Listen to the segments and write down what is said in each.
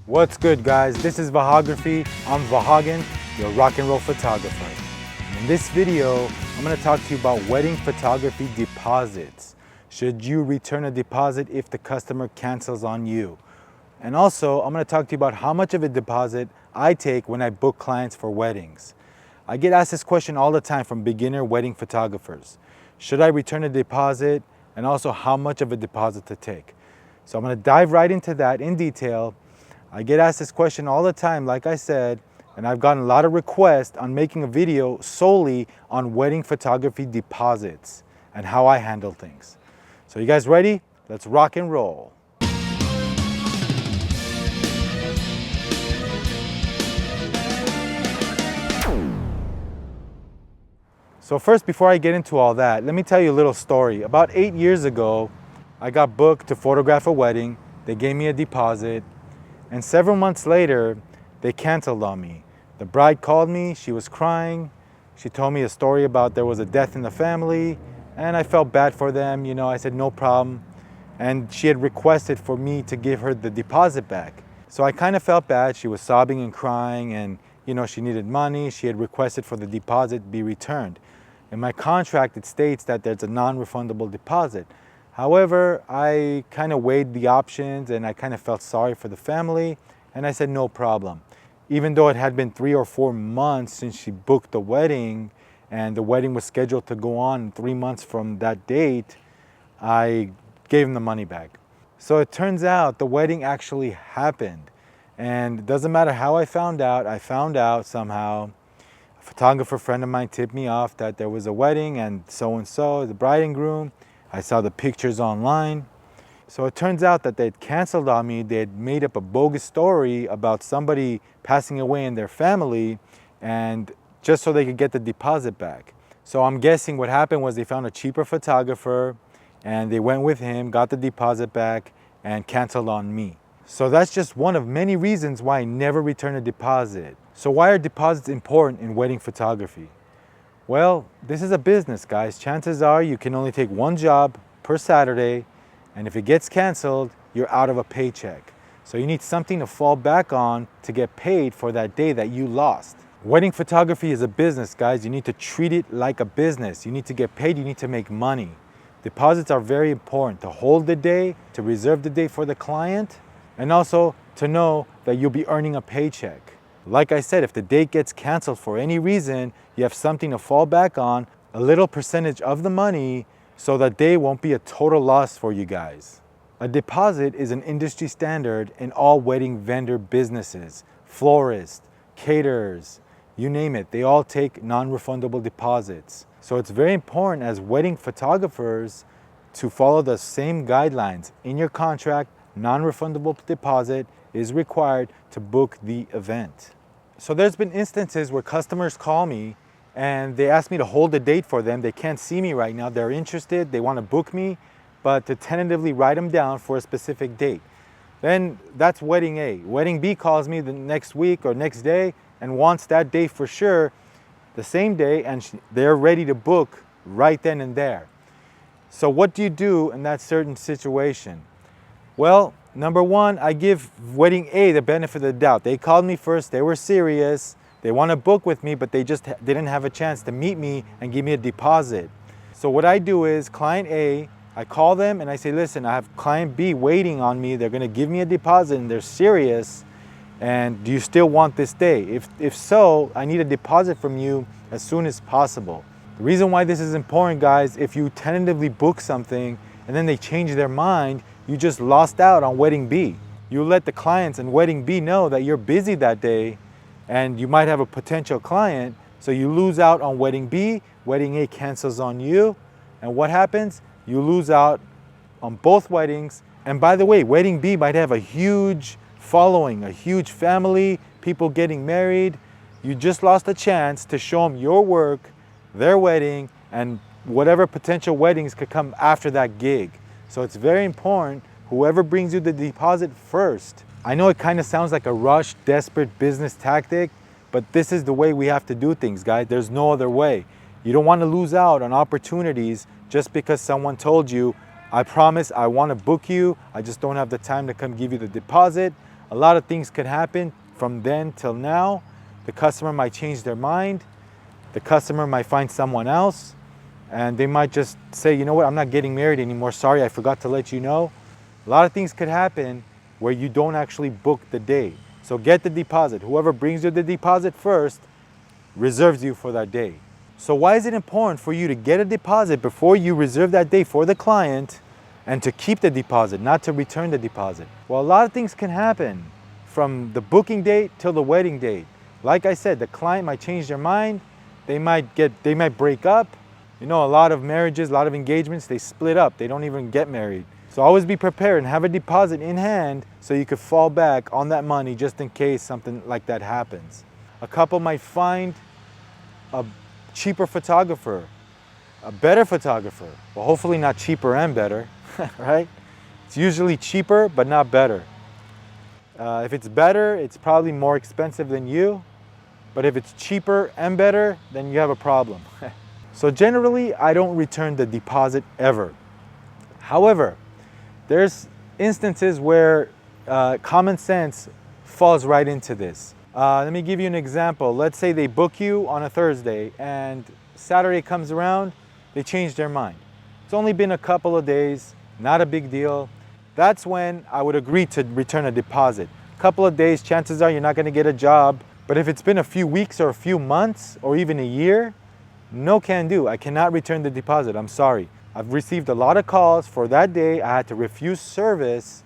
What's good, guys? This is Vahography. I'm Vahagan, your rock and roll photographer. And in this video, I'm going to talk to you about wedding photography deposits. Should you return a deposit if the customer cancels on you? And also, I'm going to talk to you about how much of a deposit I take when I book clients for weddings. I get asked this question all the time from beginner wedding photographers. Should I return a deposit? And also how much of a deposit to take? So I'm going to dive right into that in detail. I get asked this question all the time, like I said, and I've gotten a lot of requests on making a video solely on wedding photography deposits and how I handle things. So you guys ready? Let's rock and roll. So first, before I get into all that, let me tell you a little story. About 8 years ago, I got booked to photograph a wedding. They gave me a deposit, and several months later, they canceled on me. The bride called me, she was crying. She told me a story about there was a death in the family, and I felt bad for them. You know, I said, no problem. And she had requested for me to give her the deposit back. So I kind of felt bad. She was sobbing and crying, and you know, she needed money. She had requested for the deposit be returned. In my contract, it states that there's a non-refundable deposit. However, I kind of weighed the options and I kind of felt sorry for the family, and I said no problem. Even though it had been 3 or 4 months since she booked the wedding and the wedding was scheduled to go on 3 months from that date, I gave them the money back. So it turns out the wedding actually happened, and it doesn't matter how I found out somehow. A photographer friend of mine tipped me off that there was a wedding and so, the bride and groom. I saw the pictures online. So it turns out that they'd canceled on me. They had made up a bogus story about somebody passing away in their family, and just so they could get the deposit back. So I'm guessing what happened was they found a cheaper photographer and they went with him, got the deposit back, and canceled on me. So that's just one of many reasons why I never return a deposit. So why are deposits important in wedding photography? Well, this is a business, guys. Chances are you can only take one job per Saturday, and if it gets canceled, you're out of a paycheck. So you need something to fall back on to get paid for that day that you lost. Wedding photography is a business, guys. You need to treat it like a business. You need to get paid, you need to make money. Deposits are very important to hold the day, to reserve the day for the client, and also to know that you'll be earning a paycheck. Like I said, if the date gets canceled for any reason, you have something to fall back on, a little percentage of the money, so that day won't be a total loss for you guys. A deposit is an industry standard in all wedding vendor businesses, florists, caterers, you name it, they all take non-refundable deposits. So it's very important as wedding photographers to follow the same guidelines. In your contract, non-refundable deposit is required to book the event. So there's been instances where customers call me and they ask me to hold the date for them. They can't see me right now. They're interested, they want to book me, but to tentatively write them down for a specific date. Then that's wedding A. Wedding B calls me the next week or next day and wants that date for sure, the same day, and they're ready to book right then and there. So what do you do in that certain situation? Well, number one, I give wedding A the benefit of the doubt. They called me first, they were serious, they want to book with me, but they just didn't have a chance to meet me and give me a deposit. So what I do is, client A, I call them and I say, listen, I have client B waiting on me, they're going to give me a deposit and they're serious, and do you still want this day? If so, I need a deposit from you as soon as possible. The reason why this is important, guys, if you tentatively book something and then they change their mind, you just lost out on wedding B. You let the clients in wedding B know that you're busy that day and you might have a potential client, so you lose out on wedding B, wedding A cancels on you, and what happens? You lose out on both weddings. And by the way, wedding B might have a huge following, a huge family, people getting married. You just lost a chance to show them your work, their wedding, and whatever potential weddings could come after that gig. So it's very important, whoever brings you the deposit first. I know it kind of sounds like a rushed, desperate business tactic, but this is the way we have to do things, guys. There's no other way. You don't want to lose out on opportunities just because someone told you, I promise I want to book you, I just don't have the time to come give you the deposit. A lot of things could happen from then till now. The customer might change their mind. The customer might find someone else, and they might just say, you know what, I'm not getting married anymore. Sorry, I forgot to let you know. A lot of things could happen where you don't actually book the day. So get the deposit. Whoever brings you the deposit first reserves you for that day. So why is it important for you to get a deposit before you reserve that day for the client and to keep the deposit, not to return the deposit? Well, a lot of things can happen from the booking date till the wedding date. Like I said, the client might change their mind. They might break up. You know, a lot of marriages, a lot of engagements, they split up. They don't even get married. So always be prepared and have a deposit in hand so you could fall back on that money just in case something like that happens. A couple might find a cheaper photographer, a better photographer. Well, hopefully not cheaper and better, right? It's usually cheaper, but not better. If it's better, it's probably more expensive than you. But if it's cheaper and better, then you have a problem. So generally, I don't return the deposit ever. However, there's instances where common sense falls right into this. Let me give you an example. Let's say they book you on a Thursday and Saturday comes around, they change their mind. It's only been a couple of days, not a big deal. That's when I would agree to return a deposit. A couple of days, chances are you're not gonna get a job. But if it's been a few weeks or a few months or even a year, no can do. I cannot return the deposit, I'm sorry. I've received a lot of calls for that day. I had to refuse service.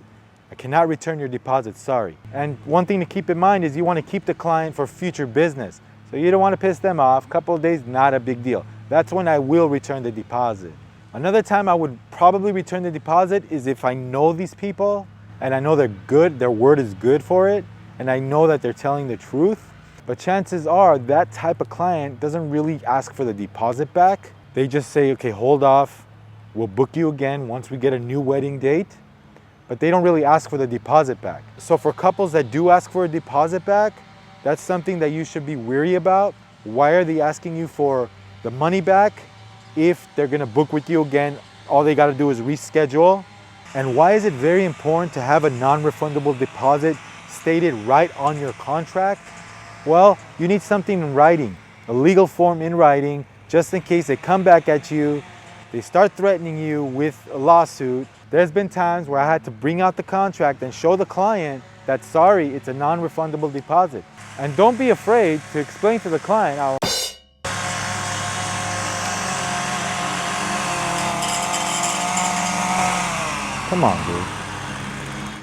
I cannot return your deposit, sorry. And one thing to keep in mind is you want to keep the client for future business. So you don't want to piss them off. Couple of days, not a big deal. That's when I will return the deposit. Another time I would probably return the deposit is if I know these people and I know they're good, their word is good for it, and I know that they're telling the truth. But chances are that type of client doesn't really ask for the deposit back. They just say, okay, hold off. We'll book you again once we get a new wedding date. But they don't really ask for the deposit back. So for couples that do ask for a deposit back, that's something that you should be wary about. Why are they asking you for the money back if they're gonna book with you again? All they gotta do is reschedule. And why is it very important to have a non-refundable deposit stated right on your contract? Well, you need something in writing, a legal form in writing, just in case they come back at you, they start threatening you with a lawsuit. There's been times where I had to bring out the contract and show the client that, sorry, it's a non-refundable deposit. And don't be afraid to explain to the client how. Come on, dude.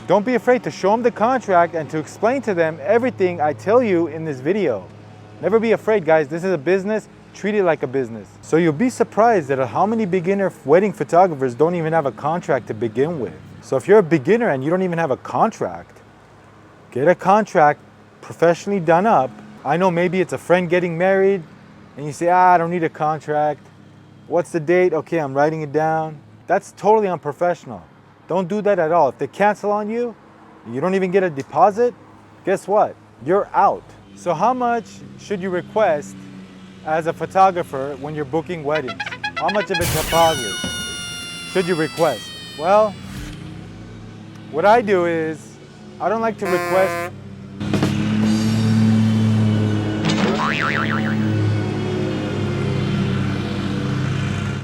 Don't be afraid to show them the contract and to explain to them everything I tell you in this video. Never be afraid, guys. This is a business. Treat it like a business. So you'll be surprised at how many beginner wedding photographers don't even have a contract to begin with. So if you're a beginner and you don't even have a contract, get a contract professionally done up. I know maybe it's a friend getting married and you say, I don't need a contract. What's the date? Okay, I'm writing it down. That's totally unprofessional. Don't do that at all. If they cancel on you, you don't even get a deposit, guess what? You're out. So how much should you request as a photographer when you're booking weddings? How much of a deposit should you request? Well, what I do is, I don't like to request.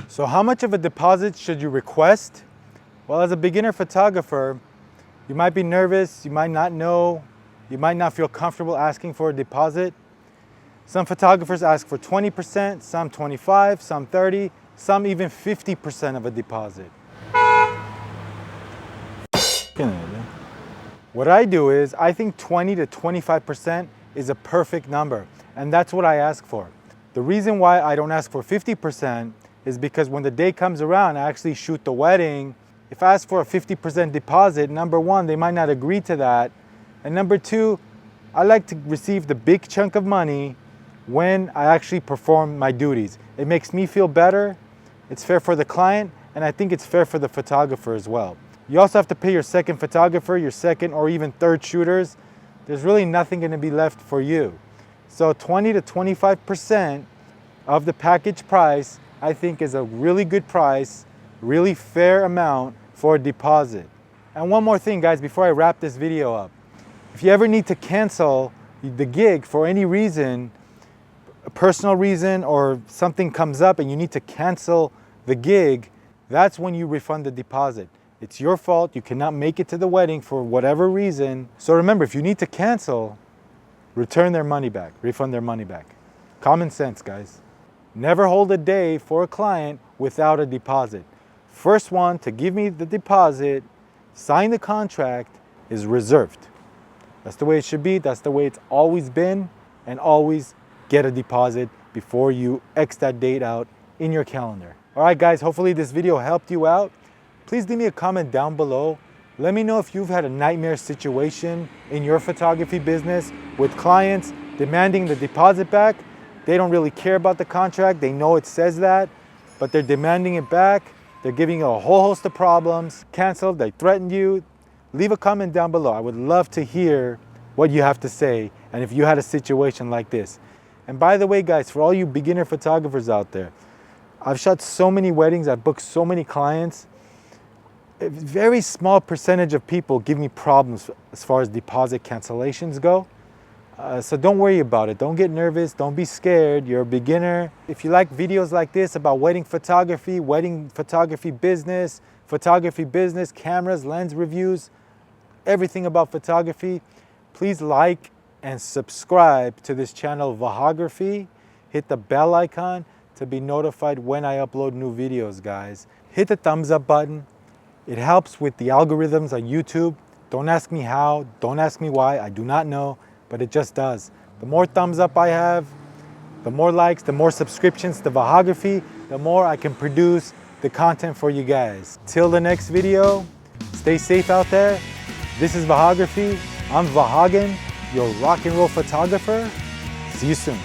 So how much of a deposit should you request? Well, as a beginner photographer, you might be nervous, you might not know, you might not feel comfortable asking for a deposit. Some photographers ask for 20%, some 25%, some 30%, some even 50% of a deposit. What I do is, I think 20 to 25% is a perfect number, and that's what I ask for. The reason why I don't ask for 50% is because when the day comes around, I actually shoot the wedding. If I ask for a 50% deposit, number one, they might not agree to that. And number two, I like to receive the big chunk of money when I actually perform my duties. It makes me feel better, it's fair for the client, and I think it's fair for the photographer as well. You also have to pay your second photographer, your second or even third shooters. There's really nothing gonna be left for you. So 20 to 25% of the package price, I think is a really good price, really fair amount for a deposit. And one more thing, guys, before I wrap this video up. If you ever need to cancel the gig for any reason, a personal reason or something comes up and you need to cancel the gig, that's when you refund the deposit. It's your fault, you cannot make it to the wedding for whatever reason. So remember, if you need to cancel, return their money back, refund their money back. Common sense, guys. Never hold a day for a client without a deposit. First one to give me the deposit, sign the contract, is reserved. That's the way it should be, that's the way it's always been, and always get a deposit before you X that date out in your calendar. All right, guys, hopefully this video helped you out. Please leave me a comment down below. Let me know if you've had a nightmare situation in your photography business with clients demanding the deposit back. They don't really care about the contract. They know it says that, but they're demanding it back. They're giving you a whole host of problems. Canceled, they threatened you. Leave a comment down below. I would love to hear what you have to say and if you had a situation like this. And by the way, guys, for all you beginner photographers out there, I've shot so many weddings, I've booked so many clients. A very small percentage of people give me problems as far as deposit cancellations go. So don't worry about it. Don't get nervous. Don't be scared. You're a beginner. If you like videos like this about wedding photography business, cameras, lens reviews, everything about photography, please like and subscribe to this channel, Vahography. Hit the bell icon to be notified when I upload new videos, guys. Hit the thumbs up button. It helps with the algorithms on YouTube. Don't ask me how, don't ask me why, I do not know, but it just does. The more thumbs up I have, the more likes, the more subscriptions to Vahography, the more I can produce the content for you guys. Till the next video, stay safe out there. This is Vahography. I'm Vahagan, your rock and roll photographer. See you soon.